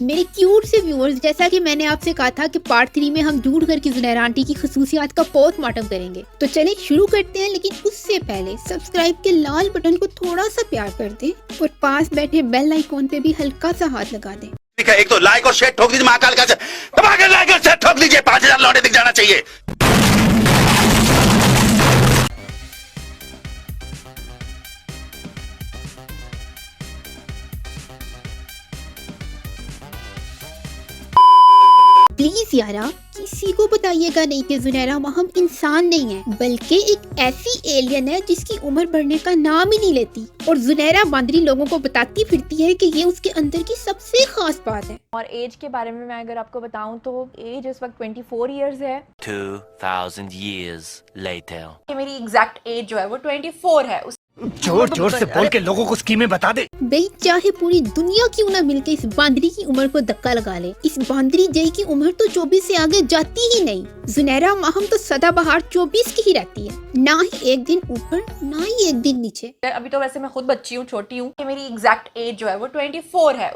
मेरे क्यूट से व्यूअर्स, जैसा कि मैंने आपसे कहा था कि पार्ट 3 में हम ढूंढ करके ज़ुनैरा आंटी की खसूसियात का पोस्टमार्टम करेंगे। तो चलिए शुरू करते हैं, लेकिन उससे पहले सब्सक्राइब के लाल बटन को थोड़ा सा प्यार कर दें और पास बैठे बेल आइकॉन पे भी हल्का सा हाथ लगा दें। एक तो लाइक और शेयर ठोक दीजिए, महाकाल का दबा के लाइक और शेयर ठोक दीजिए। 5000 लौटे दिख जाना चाहिए। प्लीज यारा, किसी को बताइएगा नहीं कि ज़ुनैरा माहम इंसान नहीं है, बल्कि एक ऐसी एलियन है जिसकी उम्र बढ़ने का नाम ही नहीं लेती। और ज़ुनैरा बांदरी लोगों को बताती फिरती है कि ये उसके अंदर की सबसे खास बात है। और एज के बारे में मैं अगर आपको बताऊं तो एज इस वक्त 24 इयर्स है। 2000 years later. कि मेरी एग्जैक्ट एज जो है वो 24 है। जोर जोर से बोल के लोगों को स्कीमें बता दे। भाई चाहे पूरी दुनिया क्यों ना मिलके इस बांदरी की उम्र को धक्का लगा ले, इस बांदरी जई की उम्र तो 24 से आगे जाती ही नहीं। ज़ुनैरा माहम तो सदाबहार 24 की ही रहती है, ना ही एक दिन ऊपर ना ही एक दिन नीचे। अभी तो वैसे मैं खुद बच्ची हूँ, छोटी हूँ। कि मेरी एग्जैक्ट एज जो है वो 24 है।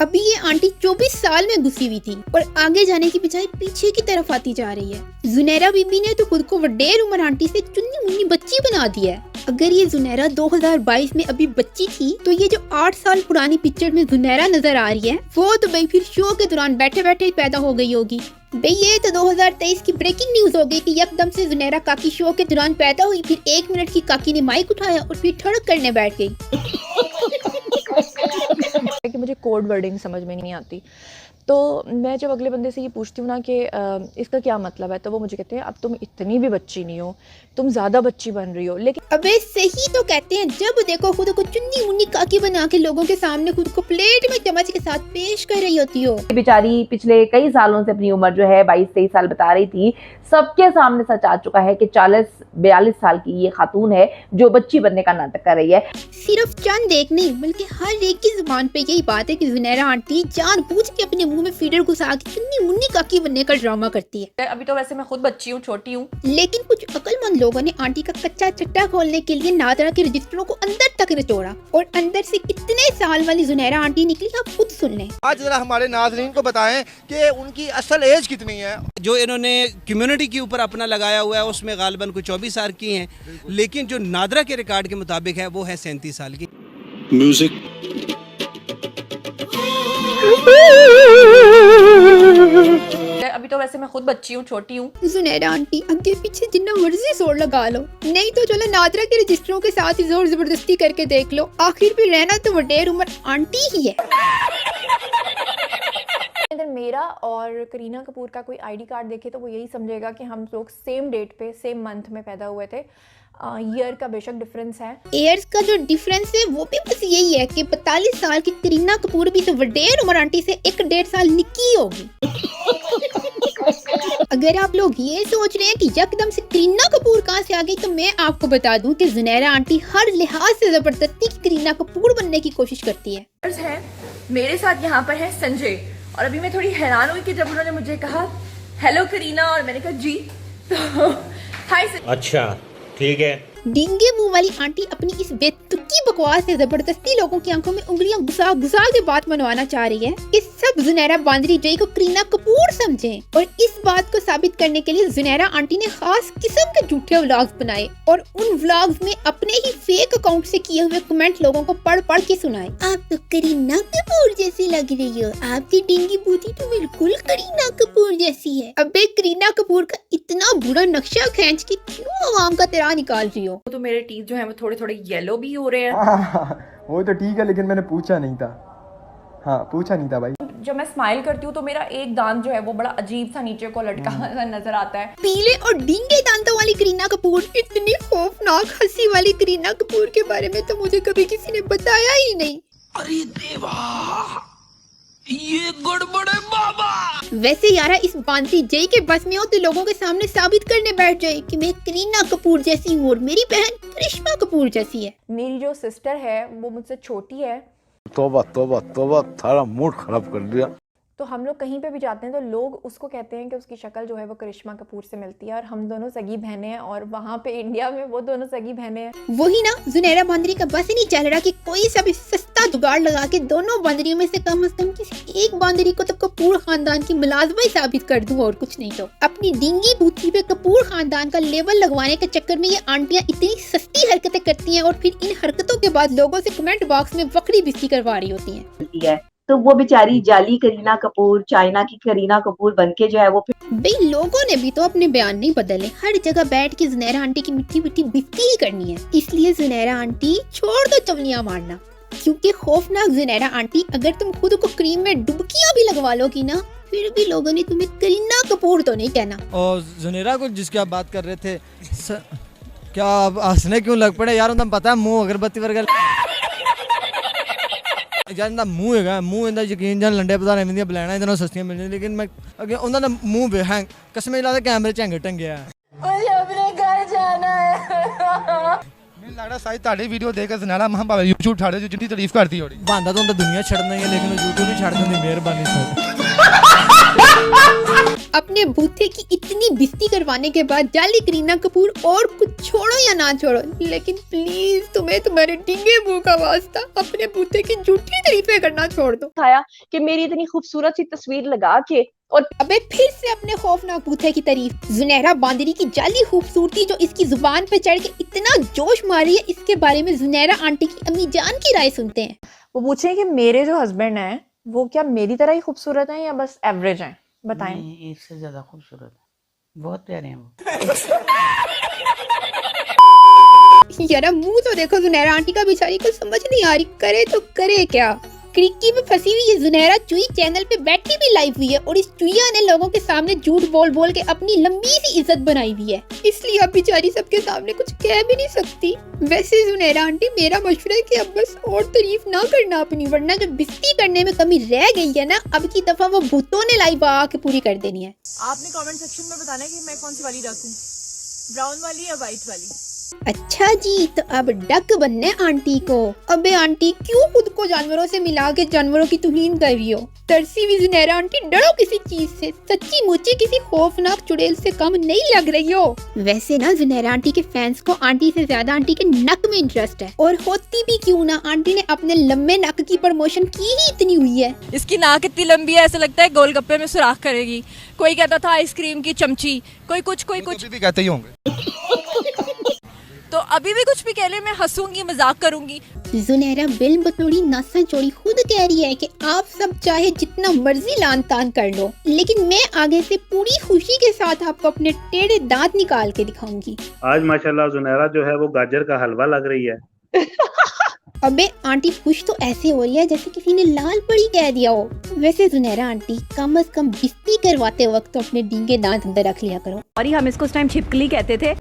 अभी ये आंटी 24 साल में घुसी हुई थी और आगे जाने की बजाय पीछे की तरफ आती जा रही है। ज़ुनैरा बीबी ने तो खुद को वडेर उम्र आंटी से चुन्नी मुन्नी बच्ची बना दिया है। अगर ये ज़ुनैरा 2022 में अभी बच्ची थी, तो ये जो 8 साल पुरानी पिक्चर में ज़ुनैरा नजर आ रही है, वो तो भाई फिर शो के दौरान बैठे बैठे ही पैदा हो गई होगी। भाई ये तो 2023 की ब्रेकिंग न्यूज हो गई कि एकदम से ज़ुनैरा काकी शो के दौरान पैदा हुई, फिर 1 मिनट की काकी ने माइक उठाया और फिर ठड़क करने बैठ गई। कि मुझे कोड वर्डिंग समझ में नहीं आती, तो मैं जब अगले बंदे से ये पूछती हूँ ना कि इसका क्या मतलब है, तो वो मुझे कहते हैं अब तुम इतनी भी बच्ची नहीं हो, तुम ज्यादा बच्ची बन रही हो। लेकिन अबे सही तो कहते हैं, जब देखो खुद को चुन्नी मुन्नी काकी बना के लोगों के सामने खुद को प्लेट में चम्मच के साथ पेश कर रही होती हो। बेचारी पिछले कई सालों से अपनी उम्र जो है 22-23 साल बता रही थी। सबके सामने सच आ चुका है कि 40-42 साल की ये खातून है जो बच्ची बनने का नाटक कर रही है। सिर्फ चंद एक नहीं, बल्कि हर एक की जुबान पे यही बात है कि ज़ुनैरा आंटी जानबूझ के अपने मुंह में फीडर घुसा के चुन्नी मुन्नी काकी बनने का ड्रामा करती है। अभी तो वैसे मैं खुद बच्ची हूँ, छोटी हूँ। लेकिन कुछ अक्लमंद लोगों ने आंटी का कच्चा चट्टा खोलने के लिए नादरा के रजिस्टरों को अंदर तक निचोड़ा और अंदर से कितने साल वाली ज़ुनैरा आंटी निकली, आप खुद सुन लें। आज जरा हमारे नाज़रीन को बताएं कि उनकी असल एज कितनी है। जो इन्होंने कम्युनिटी के ऊपर अपना लगाया हुआ है उसमें गालिबन कोई 24 साल की हैं, लेकिन जो नादरा के रिकॉर्ड के मुताबिक है वो है 37 साल की। म्यूजिक अभी तो वैसे मैं खुद बच्ची हूँ, छोटी हूँ। ज़ुनैरा आंटी आगे पीछे जितना मर्जी जोर लगा लो, नहीं तो चलो नादरा के रजिस्टरों के साथ ही जोर जबरदस्ती करके देख लो, आखिर भी रहना तो वडेर उम्र आंटी ही है। अगर मेरा और करीना कपूर का कोई आईडी कार्ड देखे तो वो यही समझेगा कि हम लोग सेम डेट पे सेम मंथ में पैदा हुए थे। ईयर का बेशक डिफरेंस है, एयर्स का जो डिफरेंस है वो भी बस यही है कि 42 साल की करीना कपूर भी तो वडेर उम्र आंटी से 1-1.5 साल निकी होगी। अगर आप लोग ये सोच रहे हैं कि यकदम से करीना कपूर कहाँ से आ गई, तो मैं आपको बता दूं कि ज़ुनैरा आंटी हर लिहाज से जबरदस्ती की करीना कपूर बनने की कोशिश करती है। मेरे साथ यहाँ पर है संजय, और अभी मैं थोड़ी हैरान हुई कि जब उन्होंने मुझे कहा हेलो करीना, और मैंने कहा जी, तो हाय। अच्छा ठीक है। डींगे मुंह वाली आंटी अपनी इस बेतुकी बकवास से जबरदस्ती लोगों की आंखों में उंगलियां घुसा घुसा के बात मनवाना चाह रही है कि सब ज़ुनैरा बांदरी जई को करीना कपूर समझें। और इस बात को साबित करने के लिए ज़ुनैरा आंटी ने खास किस्म के झूठे व्लॉग्स बनाए और उन व्लॉग्स में अपने ही फेक अकाउंट से किए हुए कमेंट लोगों को पढ़ पढ़ के सुनाए। आप तो करीना कपूर जैसी लग रही हो, आपकी डींगी बूटी तो बिल्कुल करीना कपूर जैसी है। अबे करीना कपूर का इतना बुरा नक्शा खींच के क्यों आवाम का तिरा निकाल रही हो? तो मेरे टीथ जो है वो थोड़े थोड़े येलो भी हो रहे हैं। वो तो ठीक है, लेकिन मैंने पूछा नहीं था। हाँ पूछा नहीं था भाई। जब मैं स्माइल करती हूँ तो मेरा एक दांत जो है वो बड़ा अजीब सा नीचे को लटका नजर आता है। पीले और डींगे दांतों वाली करीना कपूर, इतनी खौफनाक हंसी वाली करीना कपूर के बारे में तो मुझे कभी किसी ने बताया ही नहीं। अरे देवा, ये गड़बड़ है बाबा। वैसे यारा, इस बांदरी जई के बस में हो तो लोगों के सामने साबित करने बैठ जाए कि मैं करीना कपूर जैसी हूँ और मेरी बहन करिश्मा कपूर जैसी है। मेरी जो सिस्टर है वो मुझसे छोटी है। तौबा तौबा तौबा, थारा मूड खराब कर दिया। तो हम लोग कहीं पे भी जाते हैं तो लोग उसको कहते हैं कि उसकी शक्ल जो है वो करिश्मा कपूर से मिलती है, और हम दोनों सगी बहनें हैं, और वहाँ पे इंडिया में वो दोनों सगी बहनें हैं। वही ना, जुनैरा बांदरी का बस ही नहीं चल रहा कि कोई सा भी सस्ता जुगाड़ लगा के दोनों बांदरियों में से कम किसी एक बांदरी को तो कपूर खानदान की मुलाजमा ही साबित कर दूं, और कुछ नहीं तो। अपनी डींगी बूथी पे कपूर खानदान का लेबल लगवाने के चक्कर में ये आंटियां इतनी सस्ती हरकतें करती हैं, और फिर इन हरकतों के बाद लोगों से कमेंट बॉक्स में वक्री बिस्ती करवा रही होती हैं। तो वो बेचारी जाली करीना कपूर, चाइना की करीना कपूर बनके जो है वो भाई लोगों ने भी तो अपने बयान नहीं बदले, हर जगह बैठ के जुनैरा आंटी की मिट्टी मिट्टी बिस्ती ही करनी है। इसलिए जुनैरा आंटी छोड़ दो चवनियां मारना, क्योंकि खौफनाक जुनैरा आंटी, अगर तुम खुद को क्रीम में डुबकियां भी लगवा लोगी ना, फिर भी लोगों ने तुम्हें करीना कपूर तो नहीं कहना। और जुनैरा को जिसकी आप बात कर रहे थे, क्या आप हंसने क्यों लग पड़े यार? उन्हें पता है मुंह अगरबत्ती वर्गा ਜਾਂਦਾ ਮੂੰਹ ਹੈਗਾ, ਮੂੰਹ ਇਹਦਾ ਯਕੀਨ ਜਾਂ ਲੰਡੇ ਪਤਾ ਨਹੀਂ ਦੀਆਂ ਬਲੈਣਾ ਇਹਨਾਂ ਨੂੰ ਸਸਤੀਆਂ ਮਿਲ ਜਾਂਦੀਆਂ, ਲੇਕਿਨ ਮੈਂ ਅੱਗੇ ਉਹਨਾਂ ਦਾ ਮੂੰਹ ਵੇ ਹੈਂਗ ਕਸਮੇ ਲਾ ਦੇ ਕੈਮਰੇ ਚ ਹੈਂਗ ਟੰਗਿਆ। मुझे अपने घर जाना है। ਮੈਨੂੰ ਲੱਗਦਾ ਸਾਈ ਤੁਹਾਡੀ ਵੀਡੀਓ ਦੇਖ ਕੇ ਸੁਨਾਲਾ ਮਹਾਂ ਭਾਵੇਂ YouTube ਛੱਡ ਦਿਓ, ਜਿੰਨੀ ਤਾਰੀਫ ਕਰਦੀ ਹੋਣੀ। ਬੰਦਾ ਤਾਂ ਦੁਨੀਆ ਛੱਡਣਾ ਹੀ ਹੈ, ਲੇਕਿਨ ਉਹ YouTube ਹੀ ਛੱਡ ਦਿੰਦੀ, ਮਿਹਰਬਾਨੀ ਸਰ। अपने बूथे की इतनी बिस्ती करवाने के बाद जाली करीना कपूर और कुछ छोड़ो या ना छोड़ो, लेकिन प्लीज तुम्हें तुम्हारे डिंगे मुंह का वास्ता अपने बूथे की झूठी तारीफें करना छोड़ दो। दिखाया कि मेरी इतनी खूबसूरत सी तस्वीर लगा के, और अबे फिर से अपने खौफनाक बूथे की तारीफ। जुनैरा बांदरी की जाली खूबसूरती जो इसकी जुबान पे चढ़ के इतना जोश मारी है, इसके बारे में जुनैरा आंटी की अम्मी जान की राय सुनते हैं। वो पूछे कि मेरे जो हस्बैंड हैं वो क्या मेरी तरह ही खूबसूरत हैं या बस एवरेज हैं, बताएं। इससे ज्यादा खूबसूरत है, बहुत प्यारे हैं वो। यार मुंह तो देखो जुनैरा आंटी का, बेचारी को समझ नहीं आ रही करे तो करे क्या। क्रिकी में फंसी हुई ये जुनैरा चुई चैनल पे बैठी भी लाइव हुई है, और इस चुईया ने लोगों के सामने झूठ बोल बोल के अपनी लंबी सी इज्जत बनाई हुई है, इसलिए अब बेचारी सबके सामने कुछ कह भी नहीं सकती। वैसे जुनैरा आंटी, मेरा मशवरा है कि अब बस और तारीफ ना करना अपनी, वरना जब बिस्ती करने में कमी रह गई है ना, अब की दफा वो भूतों ने लाइव आके पूरी कर देनी है। आपने कमेंट सेक्शन में बताना है कि मैं कौन सी वाली रखूं, ब्राउन वाली या व्हाइट वाली। अच्छा जी, तो अब डक बनने आंटी को। अबे आंटी, क्यों खुद को जानवरों से मिला के जानवरों की तौहीन कर रही हो? तरसी हुई जुनैरा आंटी, डरो किसी चीज से, सच्ची मुच्ची किसी खौफनाक चुड़ैल से कम नहीं लग रही हो। वैसे ना जुनैरा आंटी के फैंस को आंटी से ज्यादा आंटी के नक में इंटरेस्ट है, और होती भी क्यों ना, आंटी ने अपने लंबे नक की प्रमोशन की ही इतनी हुई है। इसकी नाक इतनी लंबी है, ऐसा लगता है गोलगप्पे में सुराख करेगी। कोई कहता था आइसक्रीम की चमची, कोई कुछ भी कहते ही होंगे। तो अभी भी कुछ भी कह ले, मैं हंसूंगी, मजाक करूंगी। जुनैरा बिल बतौड़ी नासा चौड़ी खुद कह रही है कि आप सब चाहे जितना मर्जी लान तान कर लो, लेकिन मैं आगे से पूरी खुशी के साथ आपको अपने टेढ़े दांत निकाल के दिखाऊंगी। आज माशाल्लाह जुनैरा जो है वो गाजर का हलवा लग रही है। अबे आंटी, खुश तो ऐसे हो रही है जैसे किसी ने लाल पड़ी कह दिया हो। वैसे जुनैरा आंटी, कम से कम बिस्ती करवाते वक्त तो अपने डींगे दांत अंदर रख लिया करो। और हम इसको उस टाइम छिपकली कहते थे।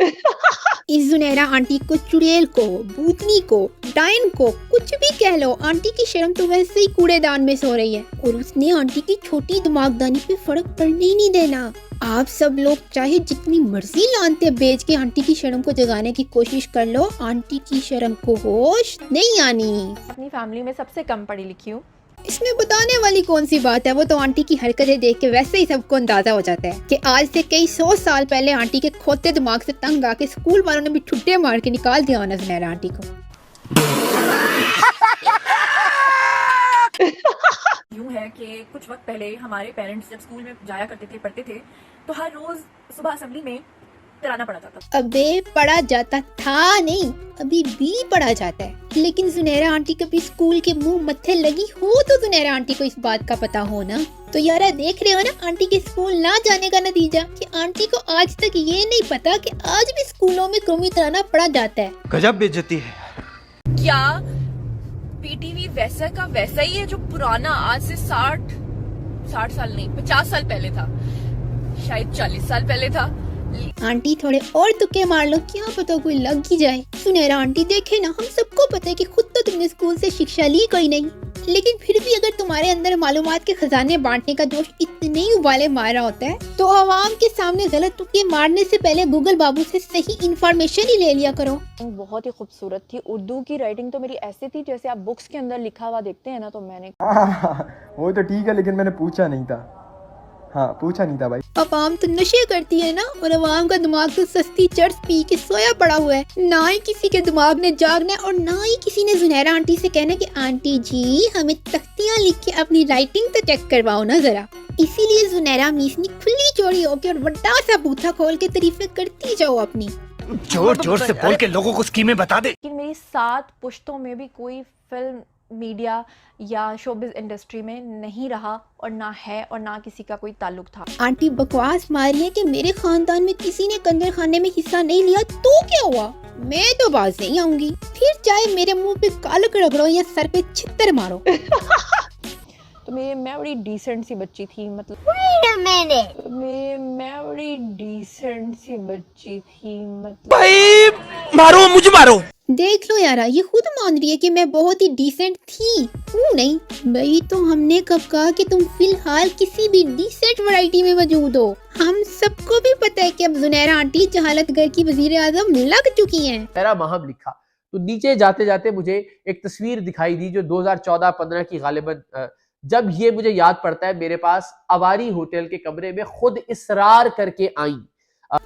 इस जुनैरा आंटी को चुड़ैल को, भूतनी को, डायन को, कुछ भी कह लो, आंटी की शर्म तो वैसे ही कूड़ेदान में सो रही है, और उसने आंटी की छोटी दिमागदानी पे फर्क पड़ने ही नहीं देना। आप सब लोग चाहे जितनी मर्जी लानते बेच के आंटी की शर्म को जगाने की कोशिश कर लो, आंटी की शर्म को होश नहीं आनी। अपनी फैमिली में सबसे कम पढ़ी लिखी हूँ। इसमें बताने वाली कौन सी बात है, वो तो आंटी की हरकतें देख के वैसे ही सबको अंदाजा हो जाता है कि आज से कई 100 साल पहले आंटी के खोते दिमाग से तंग आके स्कूल वालों ने भी छुट्टे मार के निकाल दिया होना जुनैरा आंटी को। यूँ है कि कुछ वक्त पहले हमारे पेरेंट्स जब स्कूल में जाया करते थे, पढ़ते थे, तो हर रोज सुबह असेंबली में तराना पड़ा जाता था। अबे पढ़ा जाता था नहीं, अभी भी पढ़ा जाता है, लेकिन जुनैरा आंटी कभी स्कूल के मुंह मत्थे लगी हो तो जुनैरा आंटी को इस बात का पता हो ना। तो यारा देख रहे हो ना आंटी के स्कूल ना जाने का नतीजा, कि आंटी को आज तक ये नहीं पता कि आज भी स्कूलों में कौमी तराना पढ़ा जाता है। गजब बेइज्जती है। क्या पीटीवी वैसा का वैसा ही है जो पुराना आज से 60 साल नहीं 50 साल पहले था, शायद 40 साल पहले था। आंटी थोड़े और तुक्के मार लो, क्या पता कोई लग ही जाए। जुनैरा आंटी देखे ना, हम सबको पता है कि खुद तो तुमने स्कूल से शिक्षा ली कोई नहीं, लेकिन फिर भी अगर तुम्हारे अंदर मालूमात के खजाने बांटने का जोश इतने ही उबाले मार रहा होता है तो आवाम के सामने गलत तुक्के मारने से पहले गूगल बाबू से सही इंफॉर्मेशन ही ले लिया करो। बहुत ही खूबसूरत थी। उर्दू की राइटिंग तो मेरी ऐसी थी जैसे आप बुक्स के अंदर लिखा हुआ देखते हैं ना, तो मैंने वो तो ठीक है लेकिन मैंने पूछा नहीं था। हाँ पूछा नहीं था भाई। अवाम तो नशे करती है ना, और अवाम का दिमाग तो सस्ती चर्च पी के सोया पड़ा हुआ है। ना ही किसी के दिमाग ने जागना है और ना ही किसी ने जुनैरा आंटी से कहना कि आंटी जी हमें तख्तियाँ लिख के अपनी राइटिंग तो चेक करवाओ ना जरा। इसीलिए जुनैरा मीस ने खुली चोरी होके और बड़ा सा बूथा खोल के तारीफें करती जाओ अपनी। जोर जोर से बोल के लोगों को स्कीमें बता दे। लेकिन मेरी 7 पुश्तों में भी कोई फिल्म, मीडिया या शोबिज इंडस्ट्री में नहीं रहा और ना है और ना किसी का कोई ताल्लुक था। आंटी बकवास मार रही है कि मेरे खानदान में किसी ने कंजर खाने में हिस्सा नहीं लिया तो क्या हुआ, मैं तो बाज नहीं आऊंगी। फिर चाहे मेरे मुंह पे कालक रगड़ो या सर पे छित्तर मारो। तो मैं बड़ी डिसेंट सी बच्ची थी, मतलब मैं बड़ी डिसेंट सी बच्ची थी, मतलब भाई मारो मुझे मारो। देख लो यारा, ये खुद मान रही है कि मैं बहुत ही डिसेंट थी। नहीं भाई, तो हमने कब कहा कि तुम फिलहाल किसी भी डिसेंट वैरायटी में मौजूद हो। हम सबको भी पता है कि अब जुनैरा आंटी जहालत घर की वजीर आजम लग चुकी हैं। मेरा महब लिखा तो नीचे जाते जाते मुझे एक तस्वीर दिखाई दी जो 2014-15 की गालिबन। जब ये मुझे याद पड़ता है, मेरे पास अवारी होटल के कमरे में खुद इसरार करके आई।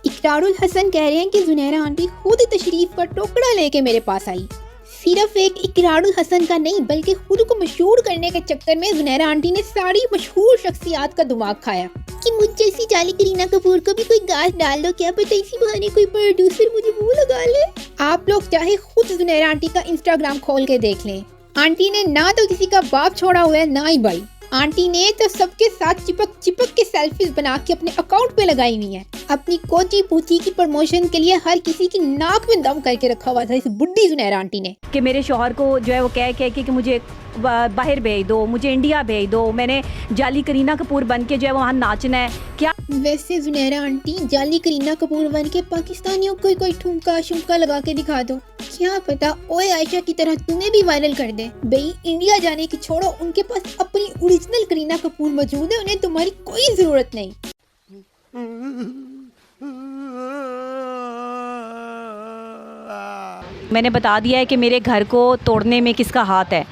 इकरारुल हसन कह रहे हैं कि जुनैरा आंटी खुद तशरीफ का टोकरा लेके मेरे पास आई। सिर्फ एक इकरारुल हसन का नहीं बल्कि खुद को मशहूर करने के चक्कर में जुनैरा आंटी ने सारी मशहूर शख्सियात का दिमाग खाया कि मुझ जैसी जाली करीना कपूर को भी कोई गाज डाल दो, क्या पता इसी बहाने कोई प्रोड्यूसर मुझे मुंह लगा ले। आप लोग चाहे खुद जुनैरा आंटी का इंस्टाग्राम खोल के देख लें। आंटी ने ना तो किसी का बाप छोड़ा हुआ है ना ही भाई। आंटी ने तो सबके साथ चिपक के सेल्फीज बना के अपने अकाउंट पे लगाई हुई है। अपनी कोची पूची की प्रमोशन के लिए हर किसी की नाक में दम करके रखा हुआ था इस बुड्ढी जुनैरा आंटी ने। कि मेरे शौहर को जो है वो कह के कि मुझे बाहर भेज दो, मुझे इंडिया भेज दो, मैंने जाली करीना कपूर बन के जो है वहाँ नाचना है। क्या वैसे जुनैरा आंटी जाली करीना कपूर बन के पाकिस्तानियों को कोई ठुमका शुमका लगा के दिखा दो, क्या पता ओए आयशा की तरह तुम्हें भी वायरल कर दे। भाई इंडिया जाने की छोड़ो, उनके पास अपनी ओरिजिनल करीना कपूर मौजूद है, उन्हें तुम्हारी कोई जरूरत नहीं। मैंने बता दिया है कि मेरे घर को तोड़ने में किसका हाथ है,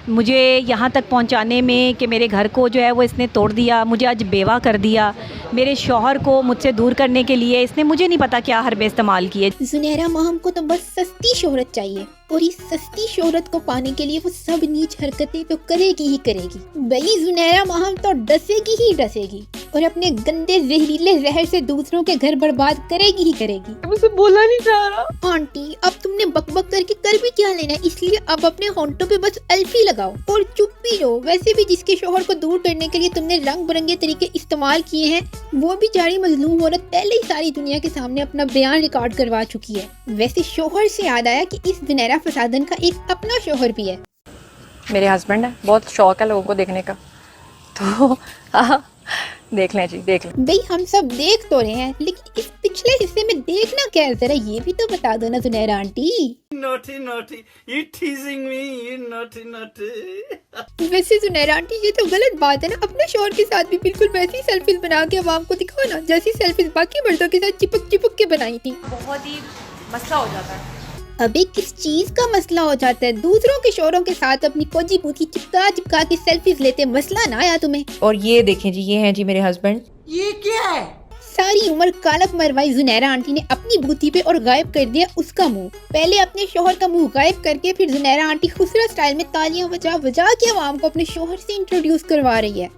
मुझे यहाँ तक पहुँचाने में कि मेरे घर को जो है वो इसने तोड़ दिया, मुझे आज बेवा कर दिया। मेरे शौहर को मुझसे दूर करने के लिए इसने मुझे नहीं पता क्या हरबे इस्तेमाल किए। जुनैरा महम को तो बस सस्ती शोहरत चाहिए और इस सस्ती शोहरत को पाने के लिए वो सब नीच हरकतें तो करेगी ही करेगी। भाई जुनैरा महम तो डसेगी ही डसेगी और अपने गंदे जहरीले जहर से दूसरों के घर बर्बाद करेगी ही करेगी। मुझसे बोला नहीं जा रहा। आंटी अब तुमने बकबक करके कर भी क्या लेना है, इसलिए अब अपने होंठों पे बस अल्फी लगाओ और चुप भी रहो। वैसे भी जिसके शोहर को दूर करने के लिए तुमने रंग बिरंगे तरीके इस्तेमाल किए हैं, वो भी जारी मजलूम औरत पहले ही सारी दुनिया के सामने अपना बयान रिकॉर्ड करवा चुकी है। वैसे शोहर से याद आया कि इस जुनैरा फसादन का एक अपना शोहर भी है। मेरे हस्बैंड है, बहुत शौक है लोगों को देखने का, तो देख लें जी, देख लें। भाई हम सब देख तो रहे हैं, लेकिन इस पिछले हिस्से में देखना क्या है, जरा ये भी तो बता दो ना Junaira aunty. Naughty, naughty, you teasing me, you naughty, naughty. वैसे जुनैरा आंटी ये तो गलत बात है ना, अपने शौहर के साथ भी बिल्कुल वैसी सेल्फीज बना के आवाम को दिखाओ ना जैसी सेल्फीज बाकी मर्दों के साथ चिपक के बनाई थी। बहुत ही मसला हो जाता है। अबे किस चीज का मसला हो जाता है? दूसरों के शोहरों के साथ अपनी कोजी बूथी चिपका के सेल्फीज लेते मसला ना आया तुम्हें? और ये देखें जी, ये हैं जी मेरे हस्बैंड। ये क्या है? सारी उम्र कालक मरवाई जुनैरा आंटी ने अपनी बूथी पे और गायब कर दिया उसका मुंह। पहले अपने शोहर का मुंह गायब करके फिर जुनैरा आंटी खुसरा स्टाइल में तालियां बजा के आवाम को अपने शोहर से इंट्रोड्यूस करवा रही है।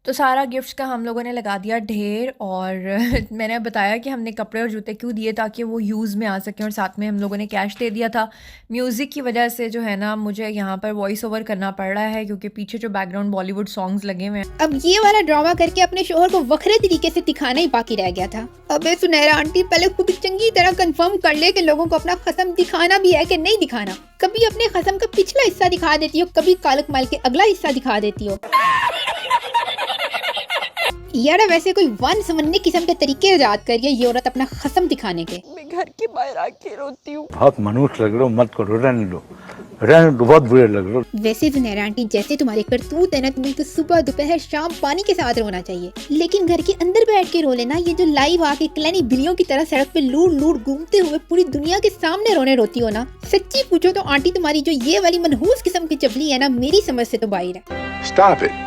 तो सारा गिफ्ट्स का हम लोगों ने लगा दिया ढेर, और मैंने बताया कि हमने कपड़े और जूते क्यों दिए ताकि वो यूज़ में आ सकें, और साथ में हम लोगों ने कैश दे दिया था। म्यूज़िक की वजह से जो है ना मुझे यहाँ पर वॉइस ओवर करना पड़ रहा है क्योंकि पीछे जो बैकग्राउंड बॉलीवुड सॉन्ग्स लगे हुए हैं। अब ये वाला ड्रामा करके अपने शोहर को वखरे तरीके से दिखाना ही बाकी रह गया था। अबे सुनहरा आंटी पहले खुद चंगी तरह कंफर्म कर ले कि लोगों को अपना खत्म दिखाना भी है कि नहीं दिखाना। कभी अपने खत्म का पिछला हिस्सा दिखा देती हो, कभी कालक माल के अगला हिस्सा दिखा देती हो। यार वैसे कोई वन समन्ने किस्म के तरीके ईजाद करिए ये औरत अपना खसम दिखाने के। मैं घर के बाहर आके रोती हूँ। बहुत मनुष्य लग रहे हो, मत करो, रहने दो, बहुत बुरे लग रहे हो। वैसे जुनैरा आंटी जैसे तुम्हारे करतूत है ना, तुम्हें तो सुबह दोपहर शाम पानी के साथ रोना चाहिए, लेकिन घर के अंदर बैठ के रो लेना, ये जो लाइव आके क्लैनी बिल्लियों की तरह सड़क पे लूट लूट घूमते हुए पूरी दुनिया के सामने रोने रोती हो ना, सच्ची पूछो तो आंटी तुम्हारी जो ये वाली मनहूस किस्म की चपली है ना, मेरी समझ से तो बाहर है। Stop it.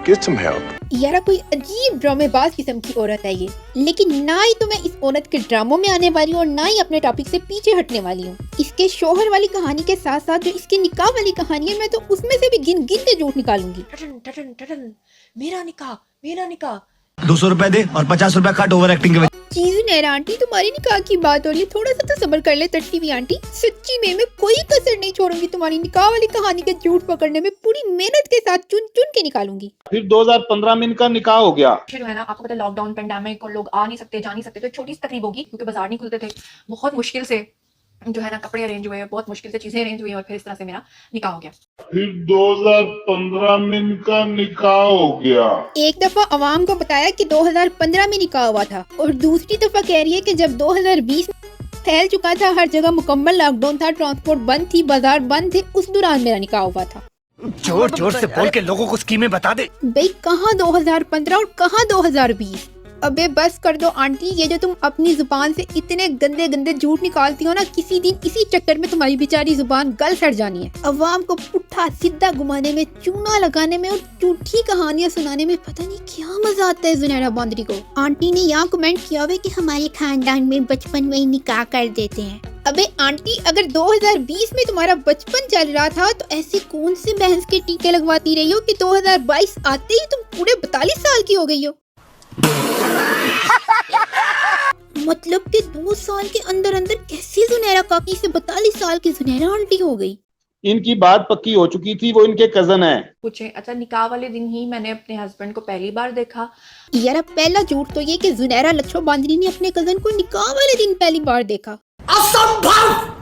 Get some help. यारा कोई अजीब ड्रामेबाज किस्म की औरत है ये, लेकिन ना ही तो मैं इस औरत के ड्रामों में आने वाली हूँ और ना ही अपने टॉपिक से पीछे हटने वाली हूँ। इसके शोहर वाली कहानी के साथ साथ जो इसके निकाह वाली कहानी है, मैं तो उसमें से भी गिन गिन के झूठ निकालूंगी। मेरा निकाह 200 रुपए दे और 50 रुपए कट ओवर एक्टिंग के। चीज नैरा आंटी तुम्हारी निकाह की बात हो रही है, थोड़ा सा तो सब्र कर ले तड़ती हुई आंटी। सच्ची में मैं कोई कसर नहीं छोड़ूंगी तुम्हारी निकाह वाली कहानी के झूठ पकड़ने में, पूरी मेहनत के साथ चुन चुन के निकालूंगी। फिर 2015 में इनका निकाह हो गया। जो है ना, आपको पता है लॉकडाउन पेंडेमिक और लोग आ नहीं सकते जा नहीं सकते, तो छोटी सी तकरीब होगी क्योंकि बाजार नहीं खुलते थे, बहुत मुश्किल से जो है ना कपड़े अरेंज हुए, बहुत मुश्किल से चीजें अरेंज हुई और फिर इस तरह से मेरा निकाह हो गया। फिर 2015 में इनका निकाह हो गया। एक दफा अवाम को बताया कि 2015 में निकाह हुआ था और दूसरी दफा कह रही है कि जब 2020 फैल चुका था, हर जगह मुकम्मल लॉकडाउन था, ट्रांसपोर्ट बंद थी, बाजार बंद थे, उस दौरान मेरा निकाह हुआ था। जोर जोर से बोल के लोगों को स्कीमें बता दे। भाई कहाँ 2015 और कहाँ 2020? अबे बस कर दो आंटी, ये जो तुम अपनी जुबान से इतने गंदे गंदे झूठ निकालती हो ना, किसी दिन इसी चक्कर में तुम्हारी बेचारी जुबान गल सड़ जानी है। अवाम को पुट्ठा सीधा घुमाने में, चूना लगाने में और झूठी कहानियां सुनाने में पता नहीं क्या मजा आता है जुनैरा बांदरी को। आंटी ने यहाँ कमेंट किया हुआ कि हमारे खानदान में बचपन में ही निकाह कर देते हैं। अबे आंटी, अगर 2020 में तुम्हारा बचपन चल रहा था तो ऐसे कौन से बहस के टीके लगवाती रही हो कि 2022 आते ही तुम पूरे 42 साल की हो गई हो। मतलब कि 2 साल के अंदर अंदर कैसे जुनैरा काकी से 42 साल की जुनैरा आंटी हो गई। इनकी बात पक्की हो चुकी थी, वो इनके कजन है। पूछे, अच्छा निकाह वाले दिन ही मैंने अपने हस्बैंड को पहली बार देखा। यार पहला झूठ तो ये कि जुनैरा लच्छो बांदरी ने अपने कजन को निकाह वाले दिन पहली बार देखा। असंभव!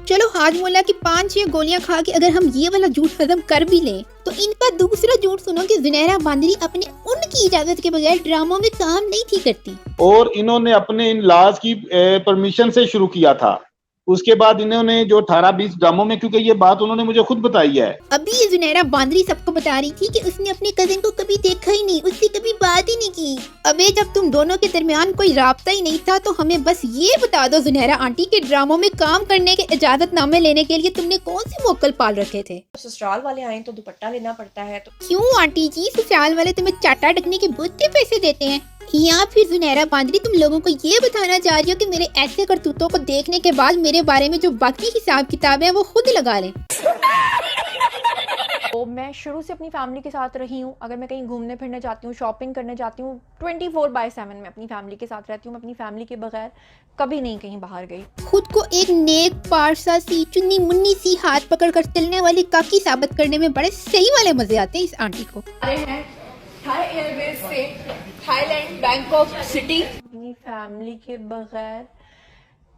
चलो हाजमोला की 5-6 गोलियां खा के अगर हम ये वाला झूठ हजम कर भी लें, तो इनका दूसरा झूठ सुनो कि जुनैरा बांदरी अपने उनकी इजाजत के बगैर ड्रामों में काम नहीं थी करती और इन्होंने अपने इन लाज की परमिशन से शुरू किया था। उसके बाद इन्होंने जो 18-20 ड्रामों में, क्योंकि ये बात उन्होंने मुझे खुद बताई है। अभी ये जुनैरा बांदरी सबको बता रही थी कि उसने अपने कजिन को कभी देखा ही नहीं, उससे कभी बात ही नहीं की। अबे जब तुम दोनों के दरमियान कोई राब्ता ही नहीं था, तो हमें बस ये बता दो जुनैरा आंटी के ड्रामों में काम करने के इजाजतनामे लेने के लिए तुमने कौन से मोक्कल पाल रखे थे? ससुराल वाले आए तो दुपट्टा लेना पड़ता है। तो क्यों आंटी जी, ससुराल वाले तुम्हें चाटा ढकने के बहुते पैसे देते हैं? या फिर जुनैरा बांदरी तुम लोगों को ये बताना चाह रही हो कि मेरे ऐसे करतूतों को देखने के बाद मेरे बारे में जो बाकी हिसाब किताब है वो खुद लगा लें? तो मैं शुरू से अपनी फैमिली के साथ रही हूँ। अगर मैं कहीं घूमने फिरने जाती हूँ, शॉपिंग करने जाती हूँ, 24/7 मैं अपनी फैमिली के साथ रहती हूँ। मैं अपनी फैमिली के बगैर कभी नहीं कहीं बाहर गई। खुद को एक नेक पारसा सी, चुन्नी मुन्नी सी, हाथ पकड़ कर चलने वाली काकी साबित करने में बड़े सही वाले मजे आते हैं इस आंटी को। थाई एयरवेज से थाईलैंड बैंकॉक सिटी। अपनी फैमिली के बगैर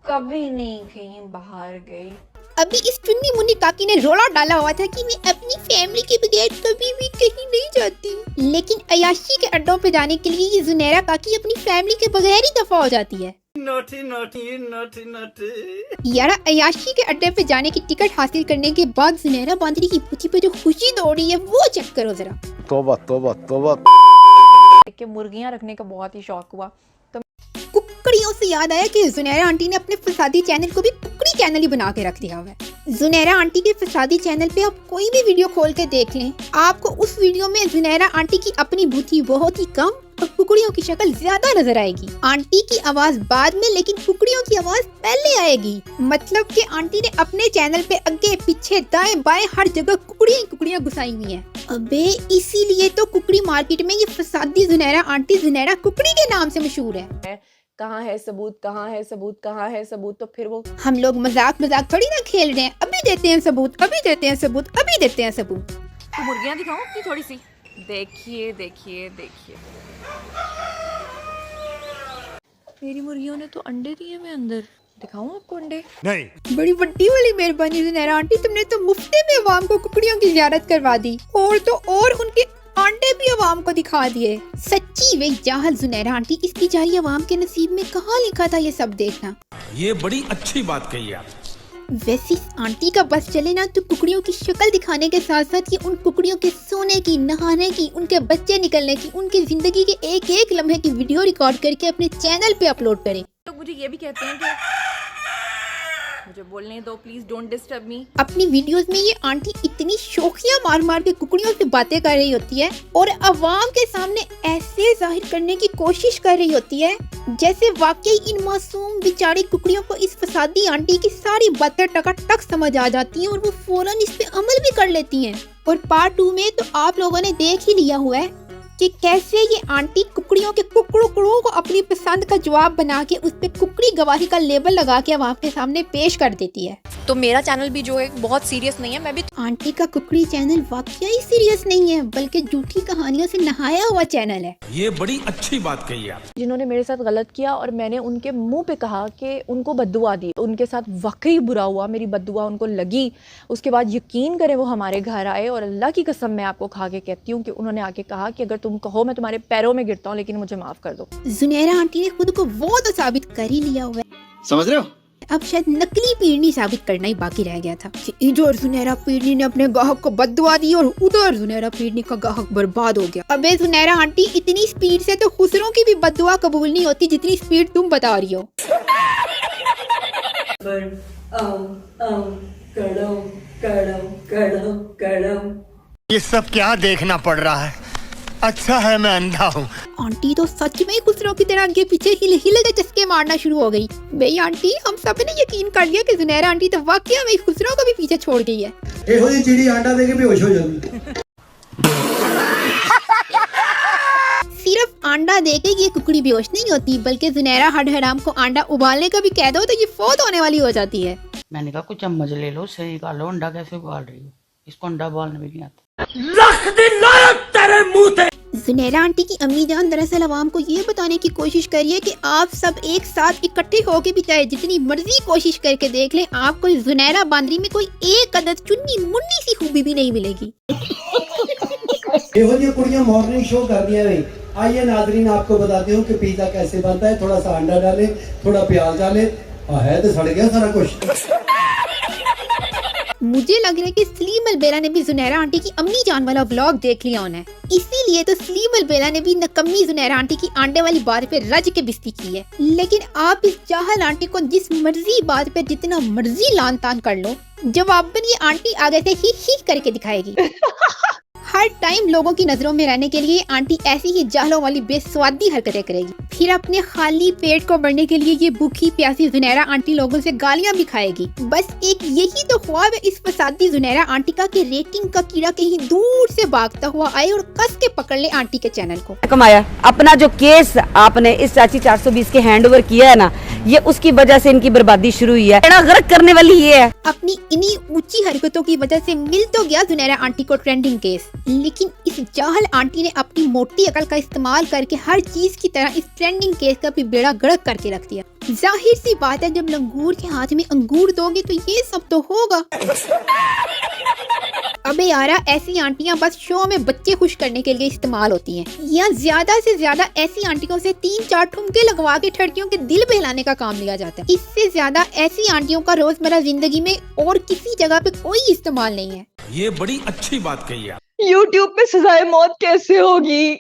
कभी नहीं कहीं बाहर गई। अभी इस चुन्नी मुन्नी काकी ने रोला डाला हुआ था कि मैं अपनी फैमिली के बगैर कभी भी कहीं नहीं जाती, लेकिन अयाशी के अड्डों पे जाने के लिए ये जुनैरा काकी अपनी फैमिली के बगैर ही दफा हो जाती है। Naughty naughty naughty naughty. यारा अयाशी के अड्डे पे जाने की टिकट हासिल करने के बाद जुनैरा बांदरी की पूछी पे जो खुशी दौड़ी है वो चेक करो जरा। तौबा तौबा तौबा। कि मुर्गियां रखने का बहुत ही शौक हुआ। तो कुकड़ियों से याद आया कि जुनैरा आंटी ने अपने फसादी चैनल को भी कुकड़ी चैनल ही बना के रख दिया हुआ है। जुनैरा आंटी के फसादी चैनल पे आप कोई भी वीडियो खोल के देख लें, आपको उस वीडियो में जुनैरा आंटी की अपनी बूथी बहुत ही कम और कुकड़ियों की शक्ल ज्यादा नजर आएगी। आंटी की आवाज बाद में, लेकिन कुकड़ियों की आवाज पहले आएगी। मतलब कि आंटी ने अपने चैनल पे आगे पीछे दाएं बाएं हर जगह कुकड़ियां ही कुकड़ियां घुसाई हुई हैं। अबे इसीलिए तो कुकड़ी मार्केट में ये फसादी जुनैरा आंटी जुनैरा कुकड़ी के नाम से मशहूर है। कहाँ है सबूत, कहाँ है सबूत, कहाँ है सबूत? तो फिर वो हम लोग मजाक थोड़ी ना खेल रहे हैं। अभी देते हैं सबूत, अभी देते हैं सबूत, अभी देते हैं सबूत। तो मुर्गियां दिखाऊं अपनी थोड़ी सी? देखिए देखिए देखिए, मेरी मुर्गियों ने तो अंडे दिए। मैं अंदर दिखाऊं आपको अंडे? नहीं। बड़ी बड्डी वाली मेहरबानी जुनैरा आंटी, तुमने तो मुफ्ते में अवाम को कुकड़ियों की ज़ियारत करवा दी। और तो और उनके आंटे भी अवाम को दिखा दिए। सच्ची वे जाहल जुनैरा आंटी, इस बेचारी अवाम के नसीब में कहाँ लिखा था ये सब देखना। ये बड़ी अच्छी बात कही आप। वैसे इस आंटी का बस चले ना तो कुकड़ियों की शक्ल दिखाने के साथ साथ ये उन कुकड़ियों के सोने की, नहाने की, उनके बच्चे निकलने की, उनकी जिंदगी के एक एक लम्हे की वीडियो रिकॉर्ड करके अपने चैनल पे अपलोड करें। तो मुझे ये भी कहते हैं कि मुझे बोलने दो, प्लीज डोंट डिस्टर्ब मी। अपनी वीडियोस में ये आंटी इतनी शोखियां मार मार के कुकड़ियों से बातें कर रही होती है और अवाम के सामने ऐसे जाहिर करने की कोशिश कर रही होती है जैसे वाकई इन मासूम बेचारी कुकड़ियों को इस फसादी आंटी की सारी बातें टकाटक समझ आ जाती हैं और वो फौरन इस पे अमल भी कर लेती हैं। और पार्ट 2 में तो आप लोगों ने देख ही लिया हुआ है कि कैसे ये आंटी कुकड़ियों के कुकड़ों को अपनी पसंद का जवाब बना के उस पे कुकड़ी गवाही का लेबल लगा के वहाँ के सामने पेश कर देती है। तो मेरा चैनल भी जो है बहुत सीरियस नहीं है, मैं भी आंटी का कुकड़ी चैनल वाकई सीरियस नहीं है बल्कि झूठी कहानियों से नहाया हुआ चैनल है। ये बड़ी अच्छी बात कही आप। जिन्होंने मेरे साथ गलत किया और मैंने उनके मुंह पे कहा कि उनको बद्दुआ दी, उनके साथ वाकई बुरा हुआ, मेरी बद्दुआ उनको लगी। उसके बाद यकीन करें वो हमारे घर आए और अल्लाह की कसम मैं आपको खा के कहती हूँ कि उन्होंने आके कहा कि अगर तुम कहो मैं तुम्हारे पैरों में गिरता हूँ लेकिन मुझे माफ कर दो। जुनैरा आंटी ने खुद को वो तो साबित कर ही लिया हुआ है, समझ रहे हो? अब शायद नकली पीरनी साबित करना ही बाकी रह गया था कि इधर जुनैरा पीरनी ने अपने ग्राहक को बद्दुआ दी और उधर जुनैरा पीरनी का ग्राहक बर्बाद हो गया। अबे जुनैरा आंटी, इतनी स्पीड से तो खुसरों की भी बद्दुआ कबूल नहीं होती जितनी स्पीड तुम बता रही हो। ये सब क्या देखना पड़ रहा है? अच्छा है मैं अंधा हूँ। आंटी तो सच में खुसरों की तरह आगे पीछे हिले के चस्के मारना शुरू हो गई। भाई आंटी, हम सब ने यकीन कर लिया कि जुनैरा आंटी तो वाकई में खुसरों को भी पीछे छोड़ गई है। एहो जी चिड़ी अंडा देके बेहोश हो जाती। सिर्फ अंडा देके ये कुकड़ी बेहोश नहीं होती बल्कि जुनैरा हड हराम को अंडा उबालने का भी कह दो तो ये फौत होने वाली हो जाती है। मैंने कहा कुछ चम्मच ले लो, सही निकालो अंडा कैसे उबाल रही हो, इसको अंडा उबालने भी नहीं आता। जुनैरा आंटी की अम्मी जान दरअसल अवाम को ये बताने की कोशिश करिए कि आप सब एक साथ इकट्ठे होके भी चाहे जितनी मर्जी कोशिश करके देख लें, आपको जुनैरा बांदरी में कोई एक अदद चुन्नी मुन्नी सी खूबी भी नहीं मिलेगी। ये कुड़ियां मॉर्निंग शो कर रही है। आइए नाजरीन, आपको बताती हूँ कि पिज्जा कैसे बनता है। थोड़ा सा अंडा डाले, थोड़ा प्याज डाले, है तो सड़ गया सारा कुछ। मुझे लग रहा है कि सलीम अलबेला ने भी जुनैरा आंटी की अम्मी जान वाला व्लॉग देख लिया होना है, इसीलिए तो सलीम अलबेला ने भी नकम्मी जुनैरा आंटी की अंडे वाली बात पे रज के बिस्ती की है। लेकिन आप इस जाहल आंटी को जिस मर्जी बात पे जितना मर्जी लान तान कर लो, जवाबन ये आंटी आगे से ही करके दिखाएगी। हर टाइम लोगों की नजरों में रहने के लिए आंटी ऐसी ही जाहलों वाली बेस्वादी हरकतें करेगी। फिर अपने खाली पेट को भरने के लिए ये भूखी प्यासी जुनैरा आंटी लोगों से गालियां भी खाएगी। बस एक यही तो ख्वाब है इस फसादी जुनैरा आंटी का कि रेटिंग का कीड़ा कहीं दूर से भागता हुआ आए और कस के पकड़ ले आंटी के चैनल को। कमाया अपना जो केस आपने इस चाची 420 के हैंड ओवर किया है ना, ये उसकी वजह से इनकी बर्बादी शुरू हुई है। गर्क करने वाली ये है। अपनी इन्हीं ऊंची हरकतों की वजह से मिल तो गया जुनैरा आंटी को ट्रेंडिंग केस, लेकिन इस जाहल आंटी ने अपनी मोटी अकल का इस्तेमाल करके हर चीज की तरह इस ट्रेंडिंग केस का भी बेड़ा गर्क करके रख दिया। जाहिर सी बात है, जब लंगूर के हाथ में अंगूर दोगे तो ये सब तो होगा। अबे यारा, ऐसी आंटियां बस शो में बच्चे खुश करने के लिए इस्तेमाल होती हैं, या ज्यादा से ज्यादा ऐसी आंटियों से 3-4 ठुमके लगवा के ठड़कियों के दिल बहलाने का काम लिया जाता है। इससे ज्यादा ऐसी आंटियों का रोजमर्रा जिंदगी में और किसी जगह पे कोई इस्तेमाल नहीं है। ये बड़ी अच्छी बात कही आप। यूट्यूब पे सजाए मौत कैसे होगी?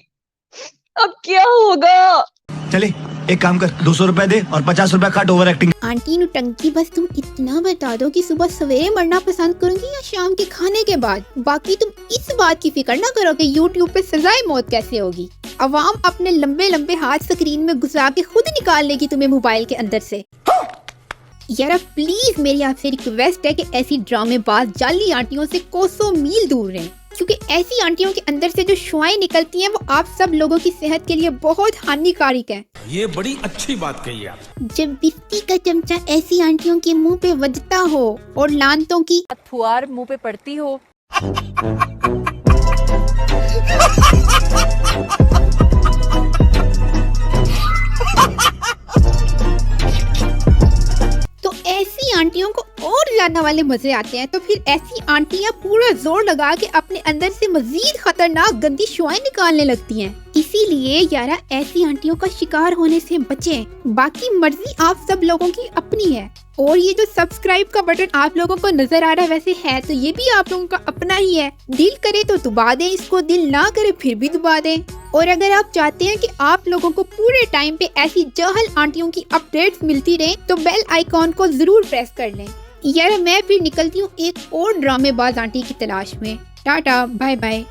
अब क्या होगा? चले एक काम कर, 200 रुपए दे और 50 रुपए काट ओवर एक्टिंग। आंटी नुटंकी, बस तुम इतना बता दो कि सुबह सवेरे मरना पसंद करोगी या शाम के खाने के बाद। बाकी तुम इस बात की फिक्र ना करो कि यूट्यूब पे सजाए मौत कैसे होगी। अवाम अपने लंबे लंबे हाथ स्क्रीन में घुसा के खुद निकाल लेगी तुम्हें मोबाइल के अंदर से। यार प्लीज मेरी आपसे रिक्वेस्ट है कि ऐसी ड्रामेबाज जाली आंटियों से कोसों मील दूर रहें, क्योंकि ऐसी आंटियों के अंदर से जो शुआएं निकलती हैं वो आप सब लोगों की सेहत के लिए बहुत हानिकारक है। ये बड़ी अच्छी बात कही आप। जब बिस्ती का चमचा ऐसी आंटियों के मुंह पे वजता हो और लानतों की फुहार मुंह पे पड़ती हो, तो ऐसी आंटियों को और ज्यादा वाले मजे आते हैं तो फिर ऐसी आंटियां पूरा जोर लगा के अपने अंदर से मजीद खतरनाक गंदी शुआएं निकालने लगती हैं। इसीलिए यारा ऐसी आंटियों का शिकार होने से बचें। बाकी मर्जी आप सब लोगों की अपनी है। और ये जो सब्सक्राइब का बटन आप लोगों को नजर आ रहा है वैसे है तो ये भी आप लोगों का अपना ही है। दिल करे तो दबा दें इसको, दिल ना करे फिर भी दबा दें। और अगर आप चाहते हैं कि आप लोगों को पूरे टाइम पे ऐसी जहल आंटियों की अपडेट्स मिलती रहे तो बेल आइकॉन को जरूर प्रेस कर लें। यार मैं फिर निकलती हूँ एक और ड्रामेबाज आंटी की तलाश में। Tata bye bye.